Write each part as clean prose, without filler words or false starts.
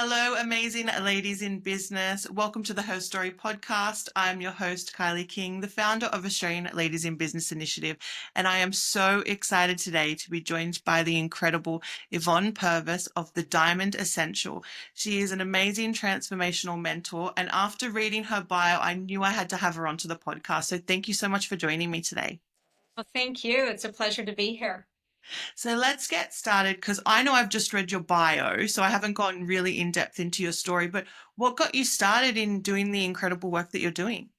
Hello, amazing ladies in business. Welcome to the HerStory podcast. I'm your host, Kylie King, the founder of Australian Ladies in Business Initiative. And I am so excited today to be joined by the incredible Yvonne Purvis of the Diamond Essential. She is an amazing transformational mentor. And after reading her bio, I knew I had to have her onto the podcast. So thank you so much for joining me today. Well, thank you. It's a pleasure to be here. So let's get started because I know I've just read your bio, so I haven't gone really in depth into your story, but what got you started in doing the incredible work that you're doing?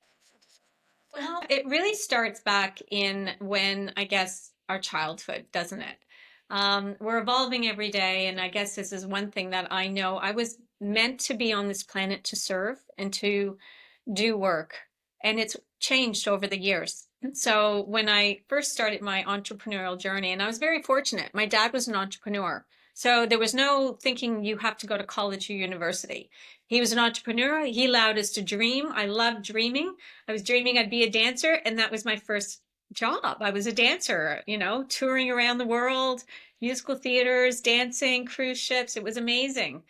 Well, it really starts back in when I guess our childhood, doesn't it? We're evolving every day, and I guess this is one thing that I know. I was meant to be on this planet to serve and to do work, and it's changed over the years. So when I first started my entrepreneurial journey, and I was very fortunate, my dad was an entrepreneur. So there was no thinking you have to go to college or university. He was an entrepreneur. He allowed us to dream. I loved dreaming. I was dreaming I'd be a dancer, and that was my first job. I was a dancer, touring around the world, musical theaters, dancing, cruise ships. It was amazing.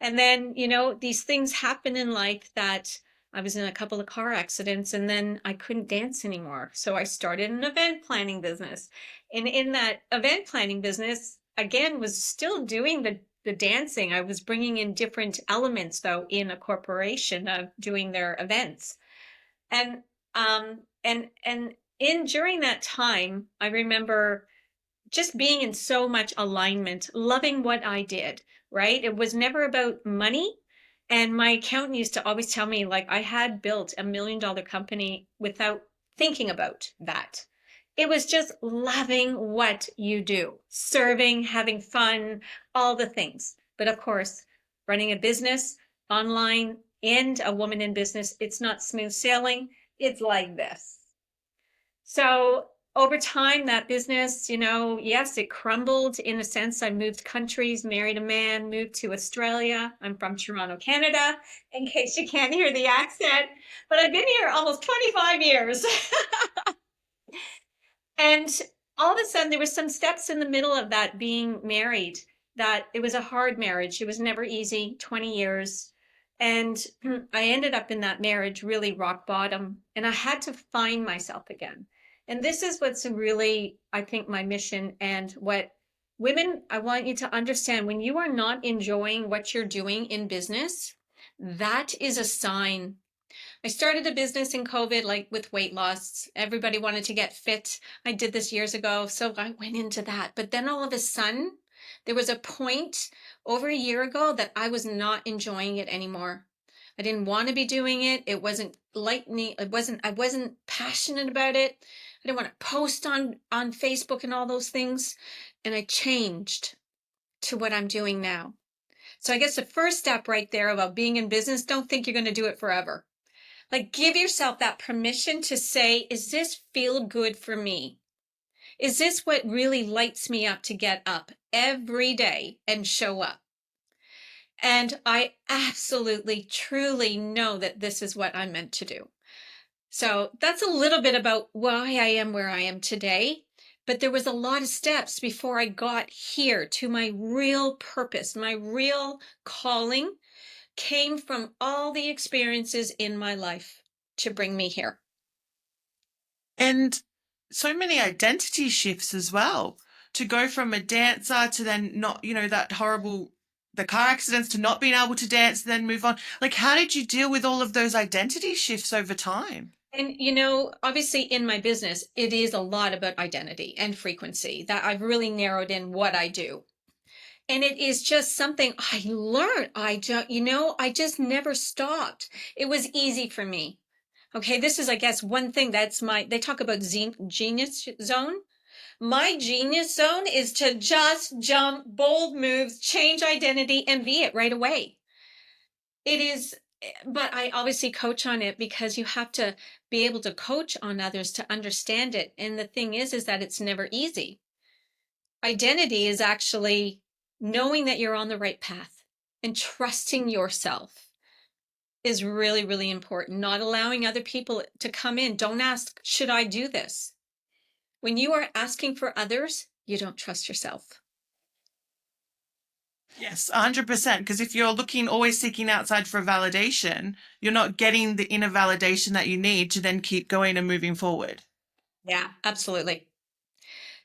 And then, these things happen in life that I was in a couple of car accidents and then I couldn't dance anymore. So I started an event planning business. And in that event planning business, again, was still doing the dancing. I was bringing in different elements, though, in a corporation of doing their events. And and in during that time, I remember just being in so much alignment, loving what I did, right? It was never about money. And my accountant used to always tell me, like, I had built $1 million company without thinking about that. It was just loving what you do, serving, having fun, all the things. But of course, running a business online and a woman in business, it's not smooth sailing. It's like this. So over time, that business, yes, it crumbled in a sense. I moved countries, married a man, moved to Australia. I'm from Toronto, Canada, in case you can't hear the accent. But I've been here almost 25 years. And all of a sudden, there were some steps in the middle of that being married that it was a hard marriage. It was never easy, 20 years. And I ended up in that marriage really rock bottom, and I had to find myself again. And this is what's really, I think, my mission and what women, I want you to understand when you are not enjoying what you're doing in business, that is a sign. I started a business in COVID, like with weight loss. Everybody wanted to get fit. I did this years ago, so I went into that. But then all of a sudden, there was a point over a year ago that I was not enjoying it anymore. I didn't want to be doing it. It wasn't lightning. I wasn't passionate about it. I didn't want to post on Facebook and all those things. And I changed to what I'm doing now. So I guess the first step right there about being in business, don't think you're going to do it forever. Like, give yourself that permission to say, is this feel good for me? Is this what really lights me up to get up every day and show up? And I absolutely, truly know that this is what I'm meant to do. So that's a little bit about why I am where I am today. But there was a lot of steps before I got here to my real purpose, my real calling came from all the experiences in my life to bring me here. And so many identity shifts as well. To go from a dancer to then not, that horrible, the car accidents to not being able to dance, then move on. Like, how did you deal with all of those identity shifts over time? And, obviously in my business, it is a lot about identity and frequency that I've really narrowed in what I do. And it is just something I learned. I just never stopped. It was easy for me. Okay, this is, I guess, one thing they talk about genius zone. My genius zone is to just jump, bold moves, change identity, and be it right away. It is, but I obviously coach on it because you have to be able to coach on others to understand it. And the thing is that it's never easy. Identity is actually knowing that you're on the right path and trusting yourself is really, really important. Not allowing other people to come in. Don't ask, should I do this? When you are asking for others, you don't trust yourself. Yes, 100%. Because if you're looking, always seeking outside for validation, you're not getting the inner validation that you need to then keep going and moving forward. Yeah, absolutely.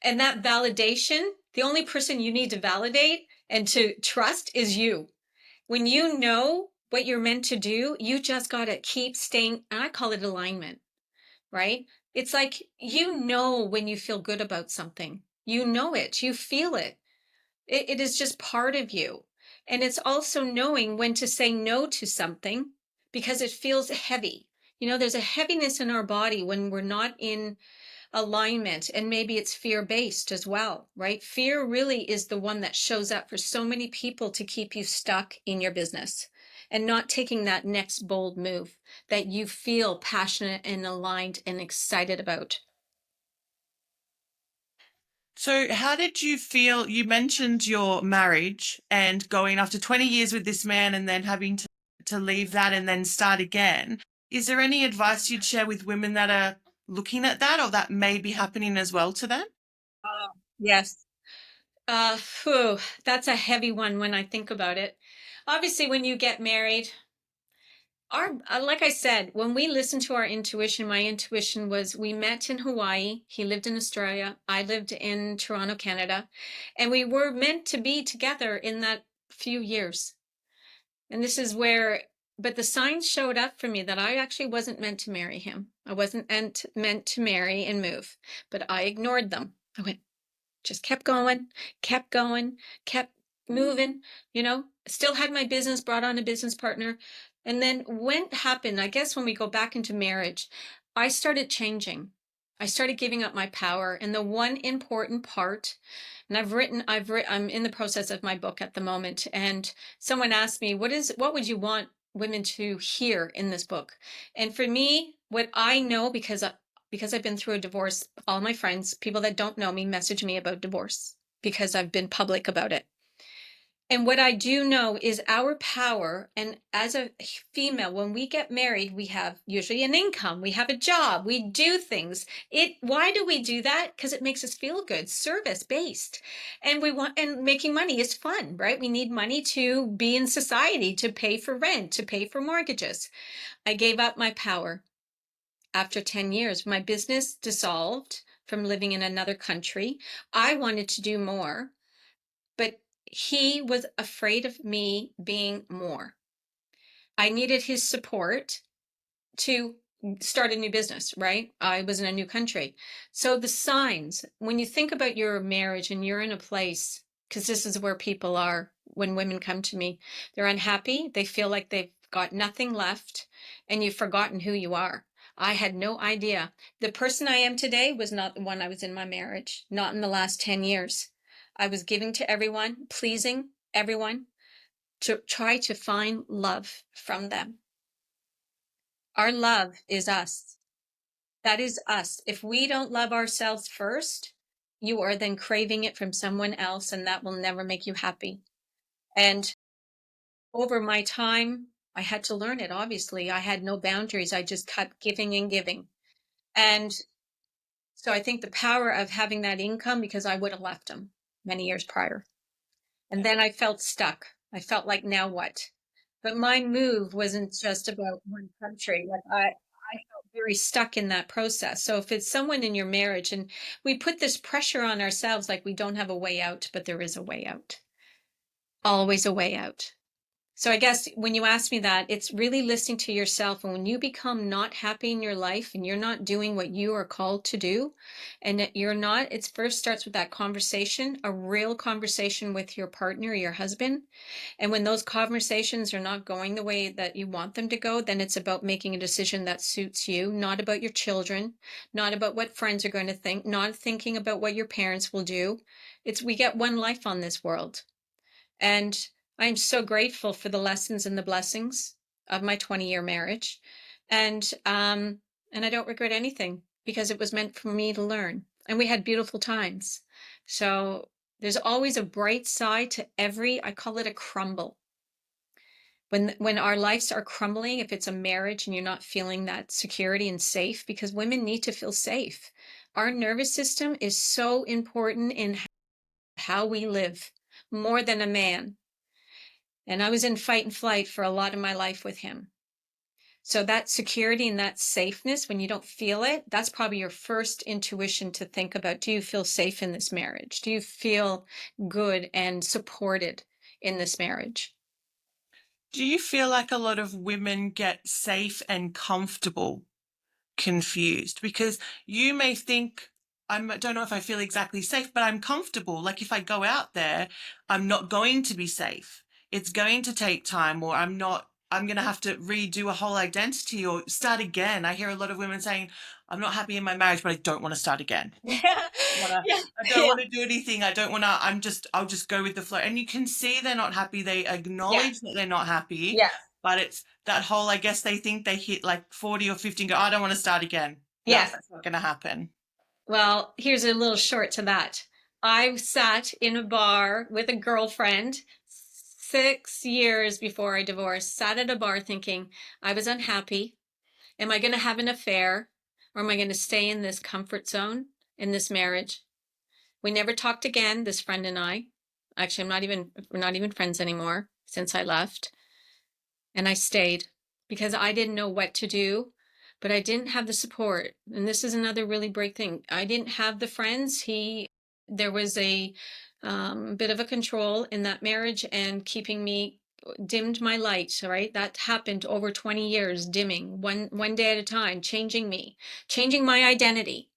And that validation, the only person you need to validate and to trust is you. When you know what you're meant to do, you just got to keep staying. And I call it alignment, right? It's like you know when you feel good about something, you know it, you feel it. It is just part of you. And it's also knowing when to say no to something because it feels heavy. You know, there's a heaviness in our body when we're not in alignment, and maybe it's fear based as well, right? Fear really is the one that shows up for so many people to keep you stuck in your business and not taking that next bold move that you feel passionate and aligned and excited about. So, how did you feel? You mentioned your marriage and going after 20 years with this man and then having to leave that and then start again. Is there any advice you'd share with women that are looking at that or that may be happening as well to them? Oh, yes. Phew, that's a heavy one when I think about it. Obviously, when you get married, our like I said, when we listened to our intuition, my intuition was we met in Hawaii. He lived in Australia. I lived in Toronto, Canada, and we were meant to be together in that few years. And this is where, but the signs showed up for me that I actually wasn't meant to marry him. I wasn't meant to marry and move, but I ignored them. I went, just kept going, kept moving, you know, still had my business, brought on a business partner. And then when happened, I guess when we go back into marriage, I started changing. I started giving up my power. And the one important part, and I'm in the process of my book at the moment. And someone asked me, what would you want women to hear in this book? And for me, what I know, because I've been through a divorce, all my friends, people that don't know me, message me about divorce because I've been public about it. And what I do know is our power. And as a female, when we get married, we have usually an income, we have a job, we do things. Why do we do that? Because it makes us feel good, service based. And making money is fun, right? We need money to be in society, to pay for rent, to pay for mortgages. I gave up my power after 10 years. My business dissolved from living in another country. I wanted to do more, but he was afraid of me being more. I needed his support to start a new business, right? I was in a new country. So the signs, when you think about your marriage and you're in a place, because this is where people are when women come to me, they're unhappy, they feel like they've got nothing left, and you've forgotten who you are. I had no idea. The person I am today was not the one I was in my marriage, not in the last 10 years. I was giving to everyone, pleasing everyone, to try to find love from them. Our love is us. That is us. If we don't love ourselves first, you are then craving it from someone else, and that will never make you happy. And over my time, I had to learn it. Obviously, I had no boundaries. I just kept giving and giving. And so I think the power of having that income, because I would have left him many years prior. And then I felt stuck. I felt like, now what? But my move wasn't just about one country. I felt very stuck in that process. So if it's someone in your marriage and we put this pressure on ourselves, like we don't have a way out, but there is a way out, always a way out. So I guess when you ask me that, it's really listening to yourself. And when you become not happy in your life and you're not doing what you are called to do, and that you're not, it first starts with that conversation, a real conversation with your partner, your husband. And when those conversations are not going the way that you want them to go, then it's about making a decision that suits you, not about your children, not about what friends are going to think, not thinking about what your parents will do. We get one life on this world. And I'm so grateful for the lessons and the blessings of my 20-year marriage. And and I don't regret anything because it was meant for me to learn. And we had beautiful times. So there's always a bright side to every, I call it a crumble. When our lives are crumbling, if it's a marriage and you're not feeling that security and safe, because women need to feel safe. Our nervous system is so important in how we live, more than a man. And I was in fight and flight for a lot of my life with him. So that security and that safeness, when you don't feel it, that's probably your first intuition to think about. Do you feel safe in this marriage? Do you feel good and supported in this marriage? Do you feel like a lot of women get safe and comfortable confused? Because you may think, I don't know if I feel exactly safe, but I'm comfortable. Like if I go out there, I'm not going to be safe. It's going to take time, or I'm going to have to redo a whole identity or start again. I hear a lot of women saying, I'm not happy in my marriage, but I don't want to start again. Yeah, Wanna yeah, I don't yeah, want to do anything. I don't want to I'll just go with the flow. And you can see they're not happy. They yeah, acknowledge that they're not happy, yes, but it's that whole, I guess they think they hit like 40 or 50 and go, I don't want to start again. No, yes. that's not going to happen. Well, here's a little short to that. I sat in a bar with a girlfriend 6 years before I divorced, sat at a bar thinking I was unhappy. Am I going to have an affair, or am I going to stay in this comfort zone in this marriage? We never talked again, this friend and I. Actually, we're not even friends anymore since I left. And I stayed because I didn't know what to do, but I didn't have the support. And this is another really big thing. I didn't have the friends. There was a bit of a control in that marriage and keeping me dimmed my light. Right, that happened over 20 years, dimming one day at a time, changing me, changing my identity.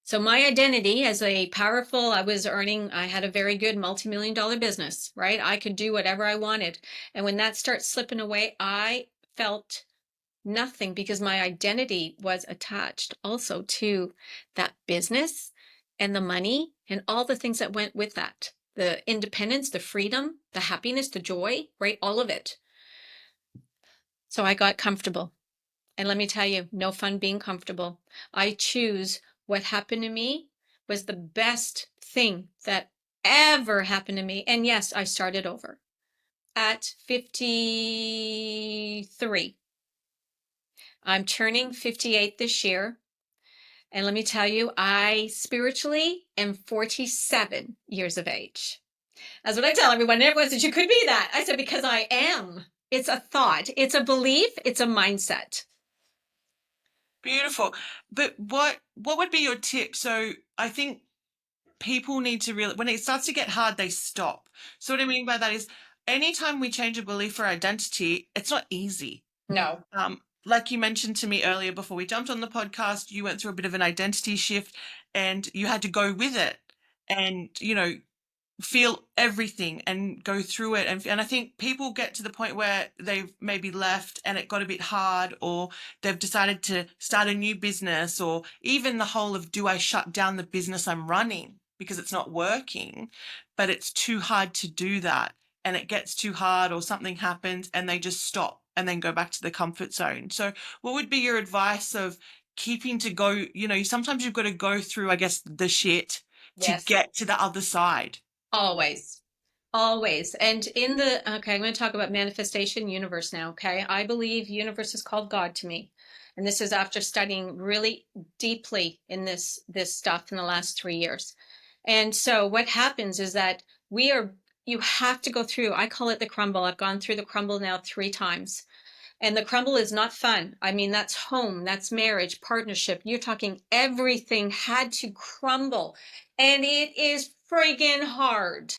So my identity as a powerful, I had a very good multi-million dollar business, right? I could do whatever I wanted. And when that starts slipping away, I felt nothing because my identity was attached also to that business and the money and all the things that went with that. The independence, the freedom, the happiness, the joy, right? All of it. So I got comfortable. And let me tell you, no fun being comfortable. I choose what happened to me was the best thing that ever happened to me. And yes, I started over at 53. I'm turning 58 this year. And let me tell you, I spiritually am 47 years of age. That's what I tell everyone. Everyone says, you could be that. I said, because I am. It's a thought, it's a belief, it's a mindset. Beautiful. But what would be your tip? So I think people need to really, when it starts to get hard, they stop. So what I mean by that is anytime we change a belief or identity, it's not easy. No. Like you mentioned to me earlier before we jumped on the podcast, you went through a bit of an identity shift and you had to go with it and, feel everything and go through it. And I think people get to the point where they've maybe left and it got a bit hard, or they've decided to start a new business, or even the whole of, do I shut down the business I'm running because it's not working? But it's too hard to do that. And it gets too hard, or something happens and they just stop and then go back to the comfort zone. So, what would be your advice of keeping to go? Sometimes you've got to go through, I guess, the shit to Yes. get to the other side. Always. Always. And okay, I'm going to talk about manifestation universe now. Okay. I believe universe is called God to me. And this is after studying really deeply in this stuff in the last 3 years. And so what happens is that you have to go through, I call it the crumble. I've gone through the crumble now 3 times. And the crumble is not fun. I mean, that's home, that's marriage, partnership. You're talking everything had to crumble. And it is friggin' hard.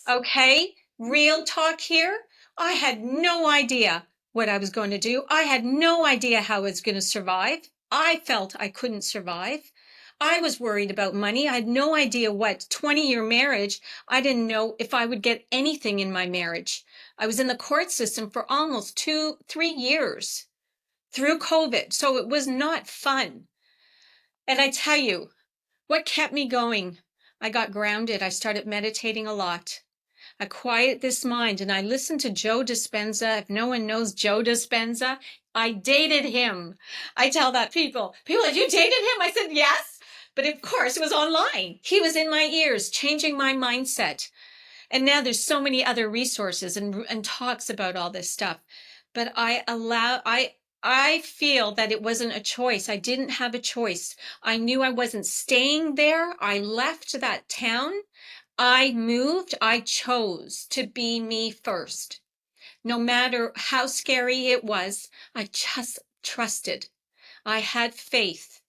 Okay, real talk here. I had no idea what I was going to do. I had no idea how I was going to survive. I felt I couldn't survive. I was worried about money. I had no idea what 20-year marriage. I didn't know if I would get anything in my marriage. I was in the court system for almost 3 years through COVID. So it was not fun. And I tell you, what kept me going? I got grounded. I started meditating a lot. I quiet this mind, and I listened to Joe Dispenza. If no one knows Joe Dispenza, I dated him. I tell that people, you dated him? I said, yes. But of course, it was online. He was in my ears, changing my mindset. And now there's so many other resources and talks about all this stuff. But I feel that it wasn't a choice. I didn't have a choice. I knew I wasn't staying there. I left that town. I moved. I chose to be me first. No matter how scary it was, I just trusted. I had faith.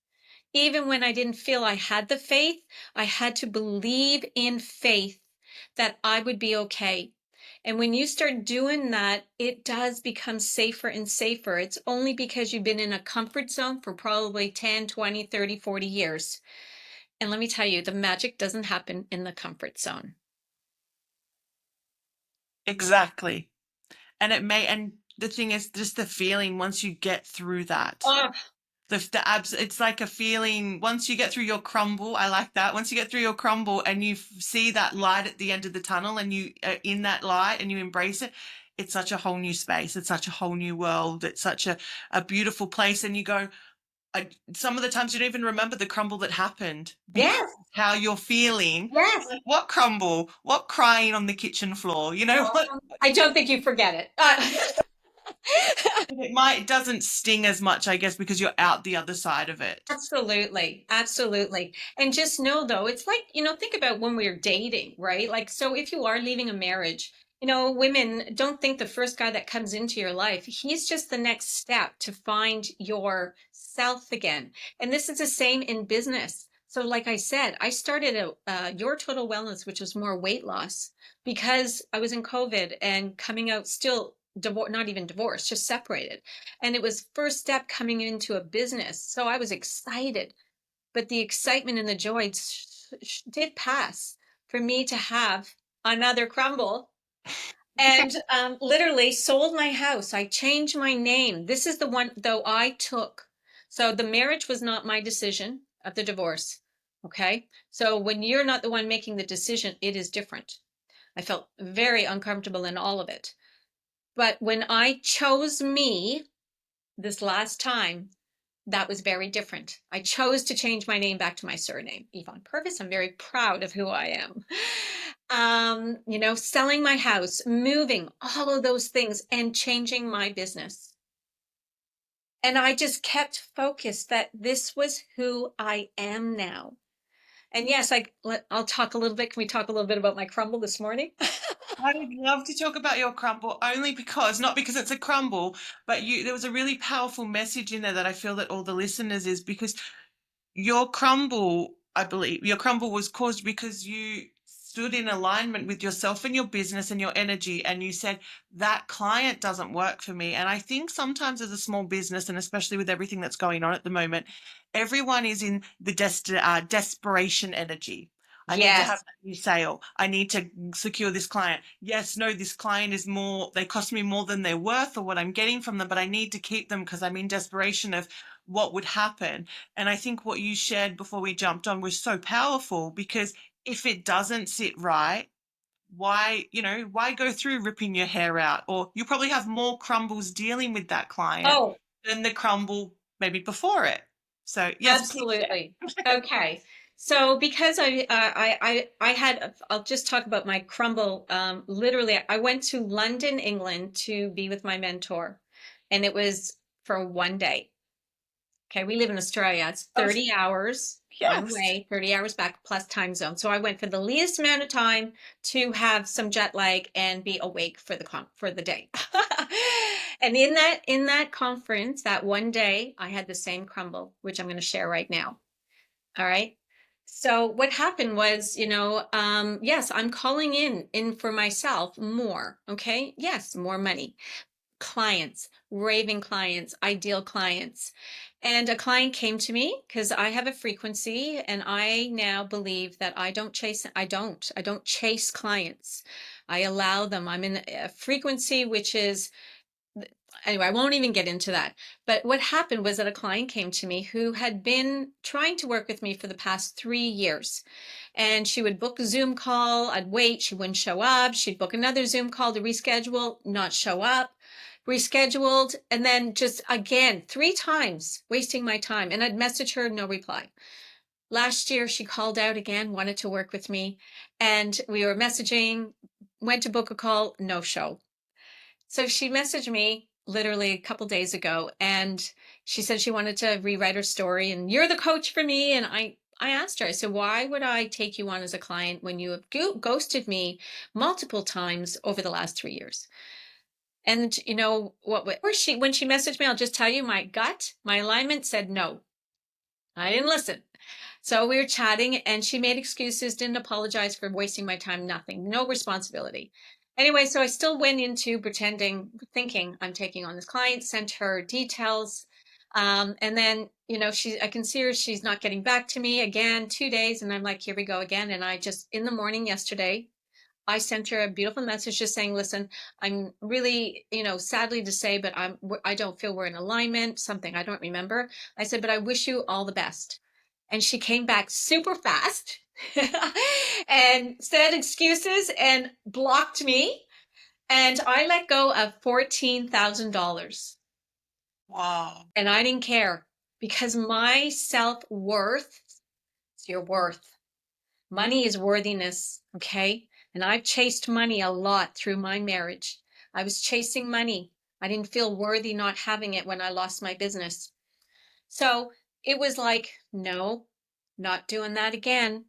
Even when I didn't feel I had the faith, I had to believe in faith that I would be okay. And when you start doing that, it does become safer and safer. It's only because you've been in a comfort zone for probably 10, 20, 30, 40 years. And let me tell you, the magic doesn't happen in the comfort zone. Exactly. And the thing is just the feeling once you get through that. Oh, It's like a feeling once you get through your crumble. I like that. Once you get through your crumble and you see that light at the end of the tunnel and you are in that light and you embrace it, it's such a whole new space. It's such a whole new world. It's such a beautiful place. And you go, some of the times you don't even remember the crumble that happened because yes, how you're feeling. yes. Like, what crumble? What crying on the kitchen floor? You know what? I don't think you forget it. It doesn't sting as much, I guess, because you're out the other side of it. Absolutely. Absolutely. And just know though, it's like, think about when we're dating, right? Like, so if you are leaving a marriage, women don't think the first guy that comes into your life, he's just the next step to find yourself again. And this is the same in business. So, like I said, I started Your Total Wellness, which was more weight loss because I was in COVID and coming out still divorced, not even divorced, just separated. And it was first step coming into a business. So I was excited, but the excitement and the joy did pass for me to have another crumble and literally sold my house. I changed my name. This is the one, though, I took. So the marriage was not my decision of the divorce. Okay. So when you're not the one making the decision, it is different. I felt very uncomfortable in all of it. But when I chose me this last time, that was very different. I chose to change my name back to my surname, Yvonne Purvis. I'm very proud of who I am. Selling my house, moving, all of those things, and changing my business. And I just kept focused that this was who I am now. And yes, I'll talk a little bit. Can we talk a little bit about my crumble this morning? I would love to talk about your crumble only because, not because it's a crumble, but there was a really powerful message in there that I feel that all the listeners is because your crumble, I believe, your crumble was caused because you stood in alignment with yourself and your business and your energy, and you said, that client doesn't work for me. And I think sometimes as a small business, and especially with everything that's going on at the moment, everyone is in the desperation energy. I need to have Yes. that new sale. I need to secure this client. Yes, no, this client is more, they cost me more than they're worth or what I'm getting from them, but I need to keep them because I'm in desperation of what would happen. And I think what you shared before we jumped on was so powerful because if it doesn't sit right, why go through ripping your hair out? Or you probably have more crumbles dealing with that client Oh, than the crumble maybe before it. So yes, please share. absolutely. Okay. So because I had, I'll just talk about my crumble. Literally, I went to London, England to be with my mentor, and it was for one day. Okay, we live in Australia. It's Oh, 30 hours one yes. way, 30 hours back plus time zone. So I went for the least amount of time to have some jet lag and be awake for the day. And in that conference, that one day, I had the same crumble, which I'm going to share right now. All right. So what happened was, yes, I'm calling in for myself more. Okay. Yes, more money, clients, raving clients, ideal clients. And a client came to me because I have a frequency and I now believe that I don't chase clients. I allow them. I'm in a frequency which is, anyway, I won't even get into that. But what happened was that a client came to me who had been trying to work with me for the past 3 years. And she would book a Zoom call. I'd wait. She wouldn't show up. She'd book another Zoom call to reschedule, not show up, rescheduled. And then just again, 3 times wasting my time. And I'd message her, no reply. Last year, she called out again, wanted to work with me. And we were messaging, went to book a call, no show. So she messaged me literally a couple days ago and she said she wanted to rewrite her story and you're the coach for me. And I asked her, I said, why would I take you on as a client when you have ghosted me multiple times over the last 3 years? And you know what, or when she messaged me, I'll just tell you, my gut, my alignment said no. I didn't listen. So we were chatting and she made excuses, didn't apologize for wasting my time, nothing, no responsibility. Anyway, so I still went into pretending, thinking I'm taking on this client, sent her details. And then, you know, I can see her, she's not getting back to me again, 2 days. And I'm like, here we go again. And I just, in the morning yesterday, I sent her a beautiful message just saying, listen, I'm really, you know, sadly to say, but I don't feel we're in alignment, something I don't remember. I said, but I wish you all the best. And she came back super fast and said excuses and blocked me. And I let go of $14,000. Wow. And I didn't care because my self-worth is your worth. Money is worthiness, okay? And I've chased money a lot through my marriage. I was chasing money. I didn't feel worthy not having it when I lost my business. So it was like, no, not doing that again.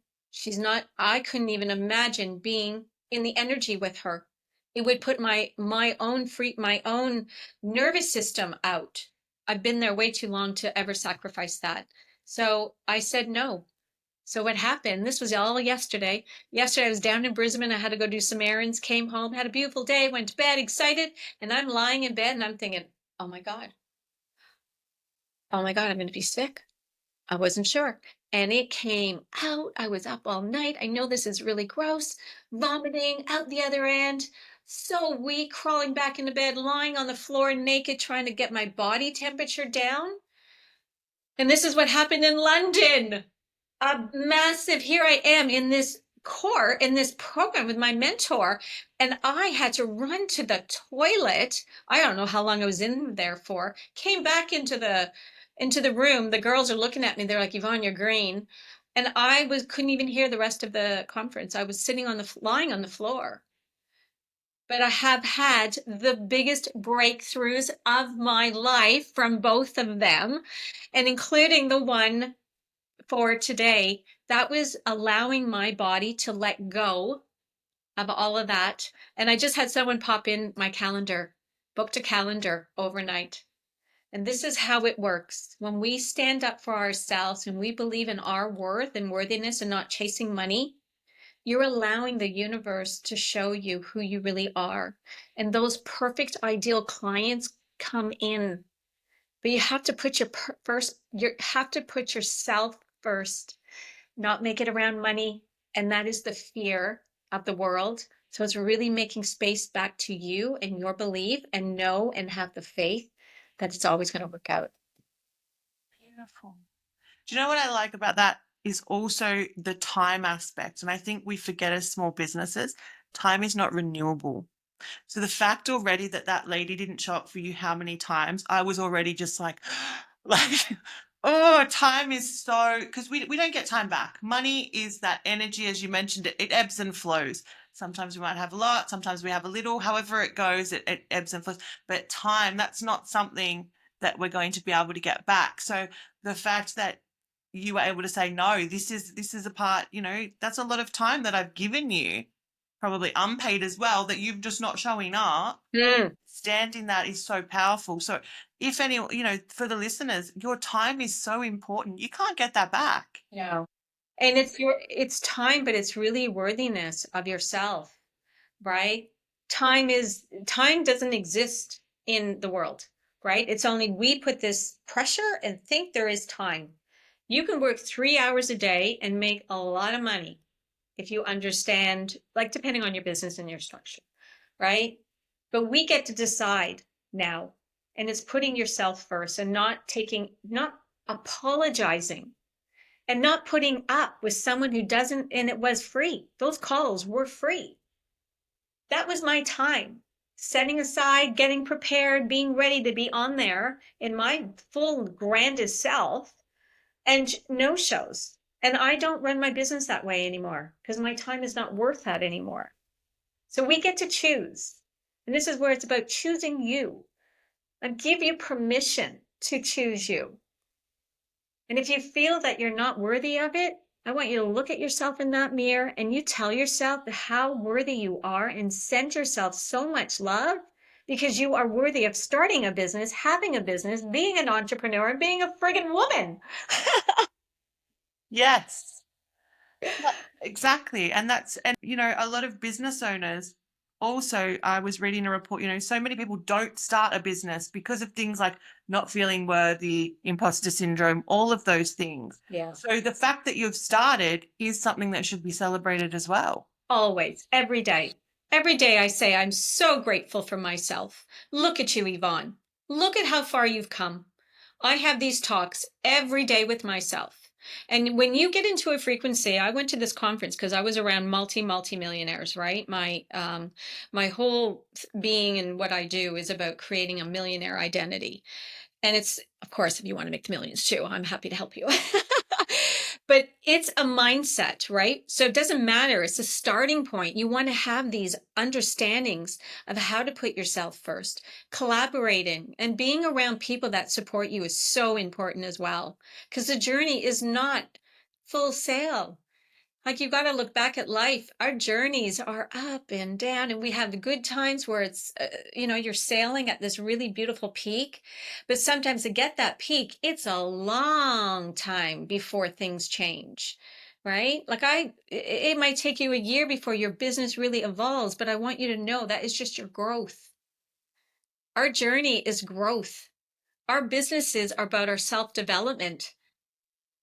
I couldn't even imagine being in the energy with her. It would put my own nervous system out. I've been there way too long to ever sacrifice that. So I said no. So what happened? This was all yesterday. Yesterday I was down in Brisbane. I had to go do some errands, came home, had a beautiful day, went to bed, excited, and I'm lying in bed and I'm thinking, oh my God, oh my God, I'm going to be sick. I wasn't sure. And it came out. I was up all night. I know this is really gross. Vomiting out the other end. So weak, crawling back into bed, lying on the floor naked, trying to get my body temperature down. And this is what happened in London. A massive, here I am in this in this program with my mentor, and I had to run to the toilet. I don't know how long I was in there for. Came back into the room. The girls are looking at me. They're like, Yvonne, you're green. And couldn't even hear the rest of the conference. I was lying on the floor. But I have had the biggest breakthroughs of my life from both of them, and including the one for today, that was allowing my body to let go of all of that. And I just had someone pop in my calendar, booked a calendar overnight. And this is how it works. When we stand up for ourselves and we believe in our worth and worthiness and not chasing money, you're allowing the universe to show you who you really are. And those perfect ideal clients come in. But you have to put you have to put yourself first, not make it around money. And that is the fear of the world. So it's really making space back to you and your belief and know and have the faith that it's always going to work out. Beautiful. Do you know what I like about that is also the time aspect? And I think we forget as small businesses, time is not renewable. So the fact already that that lady didn't show up for you how many times, I was already just like, like, oh, time is so, because we don't get time back. Money is that energy, as you mentioned, it ebbs and flows. Sometimes we might have a lot, sometimes we have a little, however it goes, it ebbs and flows. But time, that's not something that we're going to be able to get back. So the fact that you were able to say, no, this is a part, you know, that's a lot of time that I've given you, probably unpaid as well, that you've just not showing up. Mm. Standing that is so powerful. So if any, you know, for the listeners, your time is so important. You can't get that back. No. And it's time, but it's really worthiness of yourself, right? Time doesn't exist in the world, right? It's only we put this pressure and think there is time. You can work 3 hours a day and make a lot of money if you understand, like depending on your business and your structure, right? But we get to decide now, and it's putting yourself first and not apologizing and not putting up with someone who doesn't, and it was free. Those calls were free. That was my time. Setting aside, getting prepared, being ready to be on there in my full grandest self, and no shows. And I don't run my business that way anymore because my time is not worth that anymore. So we get to choose. And this is where it's about choosing you. I give you permission to choose you. And if you feel that you're not worthy of it, I want you to look at yourself in that mirror and you tell yourself how worthy you are and send yourself so much love because you are worthy of starting a business, having a business, being an entrepreneur, and being a friggin' woman. Yes. Yeah, exactly. And a lot of business owners also, I was reading a report, so many people don't start a business because of things like not feeling worthy, imposter syndrome, all of those things. Yeah. So the fact that you've started is something that should be celebrated as well. Always, every day. Every day I say, I'm so grateful for myself. Look at you, Yvonne. Look at how far you've come. I have these talks every day with myself. And when you get into a frequency, I went to this conference because I was around multi millionaires, right? My whole being and what I do is about creating a millionaire identity. And it's, of course, if you want to make the millions too, I'm happy to help you. But it's a mindset, right? So it doesn't matter. It's a starting point. You want to have these understandings of how to put yourself first. Collaborating and being around people that support you is so important as well, because the journey is not full sail. Like, you've got to look back at life. Our journeys are up and down, and we have the good times where it's, you're sailing at this really beautiful peak. But sometimes to get that peak, it's a long time before things change, right? Like, it might take you a year before your business really evolves, but I want you to know that is just your growth. Our journey is growth. Our businesses are about our self development.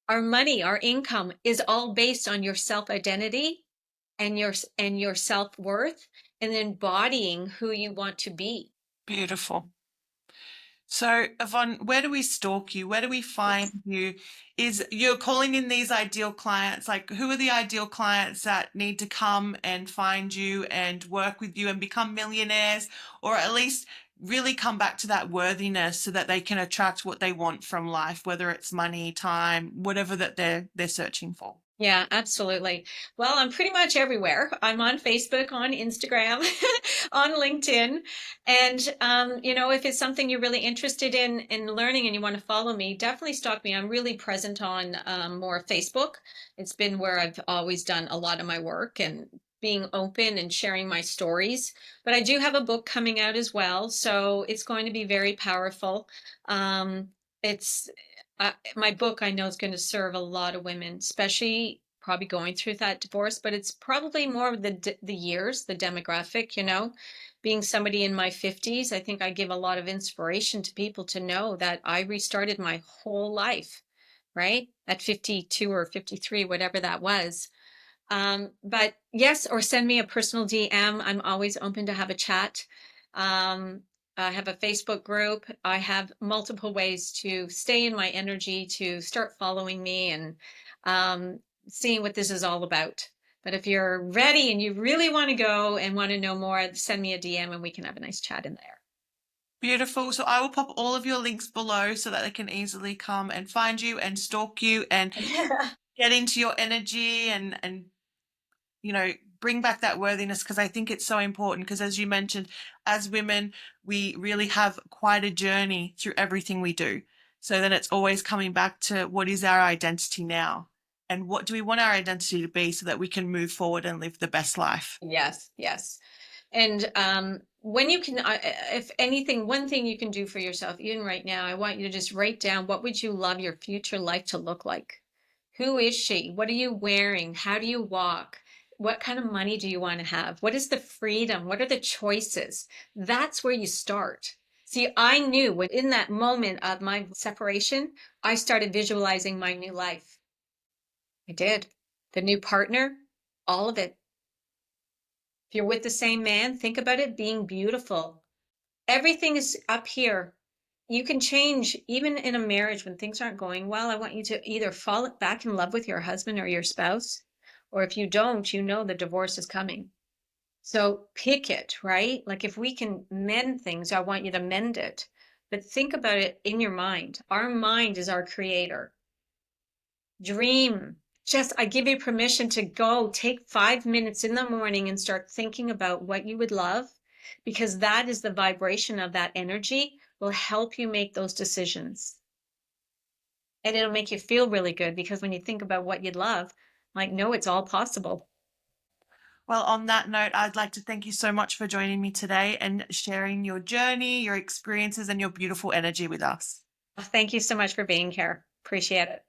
Our money, our income is all based on your self identity and your self-worth, and embodying who you want to be. Beautiful. So, Yvonne, where do we stalk you? Where do we find you? Is you're calling in these ideal clients? Like, who are the ideal clients that need to come and find you and work with you and become millionaires, or at least really come back to that worthiness so that they can attract what they want from life, whether it's money, time, whatever that they're searching for? Yeah, absolutely. Well, I'm pretty much everywhere. I'm on Facebook, on Instagram, on LinkedIn. And if it's something you're really interested in learning and you want to follow me, definitely stalk me. I'm really present on more Facebook. It's been where I've always done a lot of my work and being open and sharing my stories. But I do have a book coming out as well, so it's going to be very powerful. It's My book, I know, is going to serve a lot of women, especially probably going through that divorce, but it's probably more of the years, the demographic, being somebody in my 50s. I think I give a lot of inspiration to people to know that I restarted my whole life, right? At 52 or 53, whatever that was. But yes, or send me a personal DM. I'm always open to have a chat. Um, I have a Facebook group. I have multiple ways to stay in my energy, to start following me and um, seeing what this is all about. But if you're ready and you really want to go and want to know more, send me a DM and we can have a nice chat in Beautiful. So I will pop all of your links below so that they can easily come and find you and stalk you and there. get into your energy and bring back that worthiness, because I think it's so important, because as you mentioned, as women, we really have quite a journey through everything we do. So then it's always coming back to what is our identity now, and what do we want our identity to be so that we can move forward and live the best life. Yes, yes. And when you can, if anything, one thing you can do for yourself, even right now, I want you to just write down, what would you love your future life to look like? Who is she? What are you wearing? How do you walk? What kind of money do you want to have? What is the freedom? What are the choices? That's where you start. See, I knew in that moment of my separation, I started visualizing my new life. I did. The new partner, all of it. If you're with the same man, think about it being beautiful. Everything is up here. You can change even in a marriage when things aren't going well. I want you to either fall back in love with your husband or your spouse, or if you don't, the divorce is coming. So pick it, right? Like, if we can mend things, I want you to mend it. But think about it in your mind. Our mind is our creator. Dream. I give you permission to go take 5 minutes in the morning and start thinking about what you would love, because that is the vibration of that energy will help you make those decisions. And it'll make you feel really good, because when you think about what you'd love, like, no, it's all possible. Well, on that note, I'd like to thank you so much for joining me today and sharing your journey, your experiences, and your beautiful energy with us. Thank you so much for being here. Appreciate it.